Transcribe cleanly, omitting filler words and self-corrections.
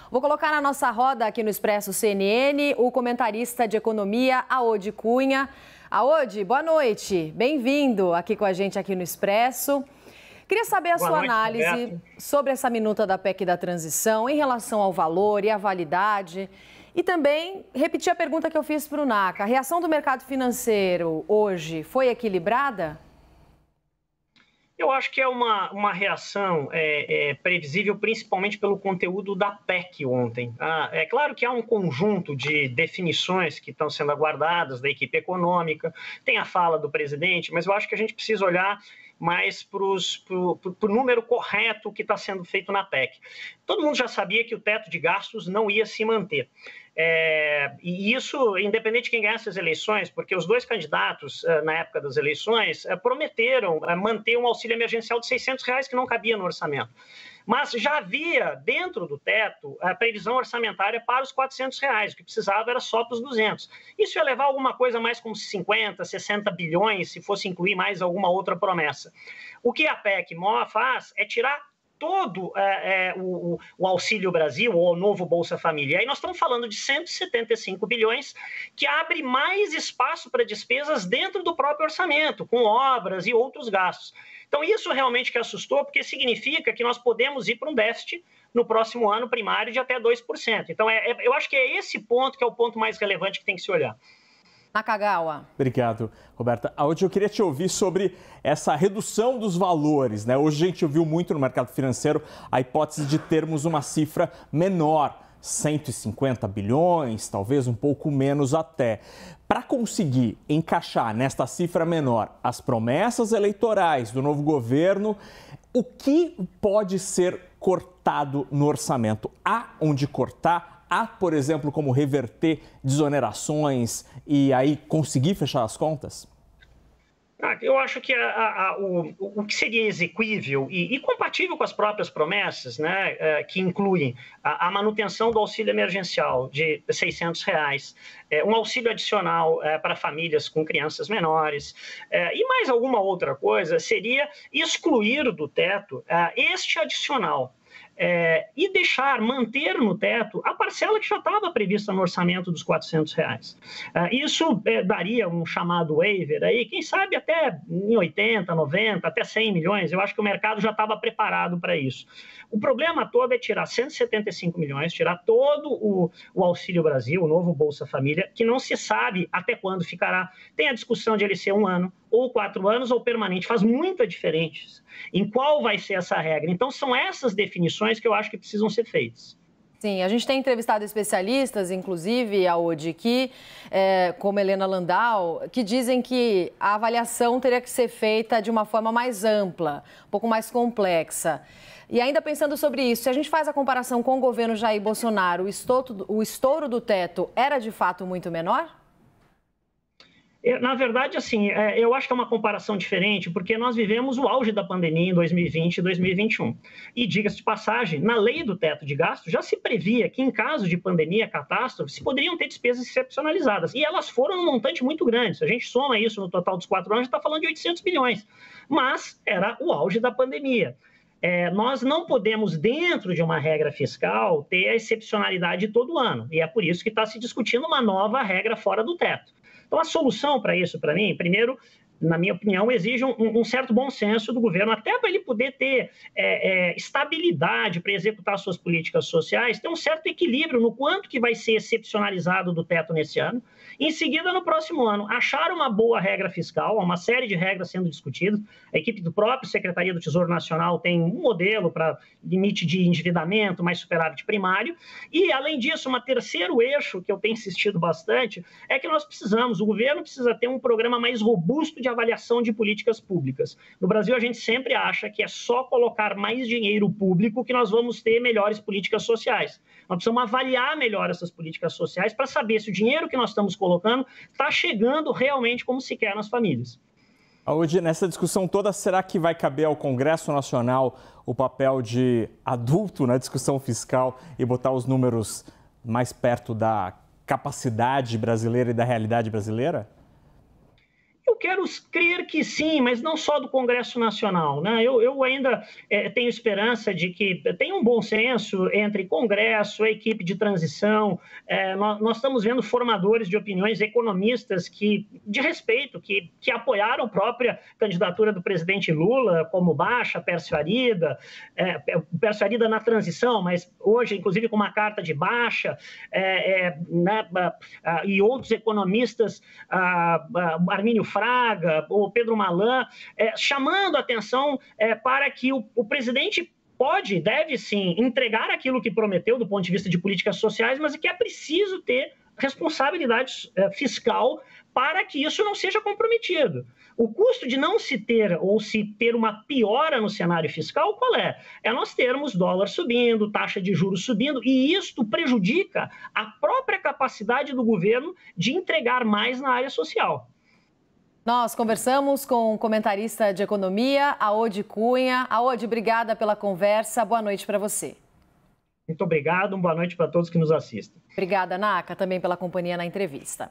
Vou colocar na nossa roda aqui no Expresso CNN o comentarista de economia, Aodi Cunha. Aodi, boa noite. Bem-vindo aqui com a gente aqui no Expresso. Queria saber a sua análise sobre essa minuta da PEC da transição em relação ao valor e à validade. E também repetir a pergunta que eu fiz para o NACA. A reação do mercado financeiro hoje foi equilibrada? Eu acho que é uma reação previsível, principalmente pelo conteúdo da PEC ontem. É claro que há um conjunto de definições que estão sendo aguardadas da equipe econômica, tem a fala do presidente, mas eu acho que a gente precisa olhar mais para o número correto que está sendo feito na PEC. Todo mundo já sabia que o teto de gastos não ia se manter. E isso, independente de quem ganhasse as eleições, porque os dois candidatos, na época das eleições, prometeram manter um auxílio emergencial de R$600 que não cabia no orçamento. Mas já havia, dentro do teto, a previsão orçamentária para os R$400, o que precisava era só para os 200. Isso ia levar alguma coisa mais como 50, 60 bilhões, se fosse incluir mais alguma outra promessa. O que a PEC faz é tirar todo o Auxílio Brasil, ou o novo Bolsa Família. E aí nós estamos falando de 175 bilhões, que abre mais espaço para despesas dentro do próprio orçamento, com obras e outros gastos. Então, isso realmente que assustou, porque significa que nós podemos ir para um déficit no próximo ano primário de até 2%. Então, eu acho que é esse ponto que é o ponto mais relevante que tem que se olhar. Nakagawa. Obrigado, Roberta. Hoje eu queria te ouvir sobre essa redução dos valores, né? Hoje a gente ouviu muito no mercado financeiro a hipótese de termos uma cifra menor, 150 bilhões, talvez um pouco menos até. Para conseguir encaixar nesta cifra menor as promessas eleitorais do novo governo, o que pode ser cortado no orçamento? Há onde cortar? Há, por exemplo, como reverter desonerações e aí conseguir fechar as contas? Eu acho que o que seria exequível e compatível com as próprias promessas, né, que incluem a manutenção do auxílio emergencial de R$600, um auxílio adicional para famílias com crianças menores e mais alguma outra coisa, seria excluir do teto este adicional. E manter no teto a parcela que já estava prevista no orçamento dos R$400. Isso daria um chamado waiver aí, quem sabe até em 80, 90, até 100 milhões, eu acho que o mercado já estava preparado para isso. O problema todo é tirar 175 milhões, tirar todo o Auxílio Brasil, o novo Bolsa Família, que não se sabe até quando ficará. Tem a discussão de ele ser 1 ano, ou 4 anos, ou permanente. Faz muita diferença em qual vai ser essa regra. Então, são essas definições que eu acho que precisam ser feitas. Sim, a gente tem entrevistado especialistas, inclusive, Aodi, como Helena Landau, que dizem que a avaliação teria que ser feita de uma forma mais ampla, um pouco mais complexa. E ainda pensando sobre isso, se a gente faz a comparação com o governo Jair Bolsonaro, o estouro do teto era de fato muito menor? Na verdade, assim, eu acho que é uma comparação diferente, porque nós vivemos o auge da pandemia em 2020 e 2021. E, diga-se de passagem, na lei do teto de gastos já se previa que, em caso de pandemia, catástrofe, se poderiam ter despesas excepcionalizadas. E elas foram num montante muito grande. Se a gente soma isso no total dos 4 anos, a gente está falando de 800 bilhões. Mas era o auge da pandemia. Nós não podemos, dentro de uma regra fiscal, ter a excepcionalidade todo ano. E é por isso que está se discutindo uma nova regra fora do teto. Então, a solução para isso, para mim, primeiro, na minha opinião, exige um certo bom senso do governo, até para ele poder ter estabilidade para executar suas políticas sociais, ter um certo equilíbrio no quanto que vai ser excepcionalizado do teto nesse ano. Em seguida, no próximo ano, achar uma boa regra fiscal, uma série de regras sendo discutidas. A equipe do próprio Secretaria do Tesouro Nacional tem um modelo para limite de endividamento, mais superávit primário. E, além disso, um terceiro eixo que eu tenho insistido bastante é que nós precisamos, o governo precisa ter um programa mais robusto de avaliação de políticas públicas. No Brasil, a gente sempre acha que é só colocar mais dinheiro público que nós vamos ter melhores políticas sociais. Nós precisamos avaliar melhor essas políticas sociais para saber se o dinheiro que nós estamos colocando está chegando realmente como se quer nas famílias. Aodi, nessa discussão toda, será que vai caber ao Congresso Nacional o papel de adulto na discussão fiscal e botar os números mais perto da capacidade brasileira e da realidade brasileira? Eu Eu quero crer que sim, mas não só do Congresso Nacional, né? Eu ainda tenho esperança de que tenha um bom senso entre Congresso, a equipe de transição. Nós estamos vendo formadores de opiniões, economistas de respeito, que apoiaram a própria candidatura do presidente Lula, como Baixa, Pércio Arida na transição, mas hoje, inclusive, com uma carta de baixa, e outros economistas, Armínio Fraga, ou Pedro Malan, chamando a atenção para que o presidente deve sim entregar aquilo que prometeu do ponto de vista de políticas sociais, mas que é preciso ter responsabilidade fiscal para que isso não seja comprometido. O custo de não se ter ou se ter uma piora no cenário fiscal, qual é? É nós termos dólar subindo, taxa de juros subindo, e isto prejudica a própria capacidade do governo de entregar mais na área social. Nós conversamos com o comentarista de economia, Aode Cunha. Aode, obrigada pela conversa. Boa noite para você. Muito obrigado, boa noite para todos que nos assistem. Obrigada, Naka, também pela companhia na entrevista.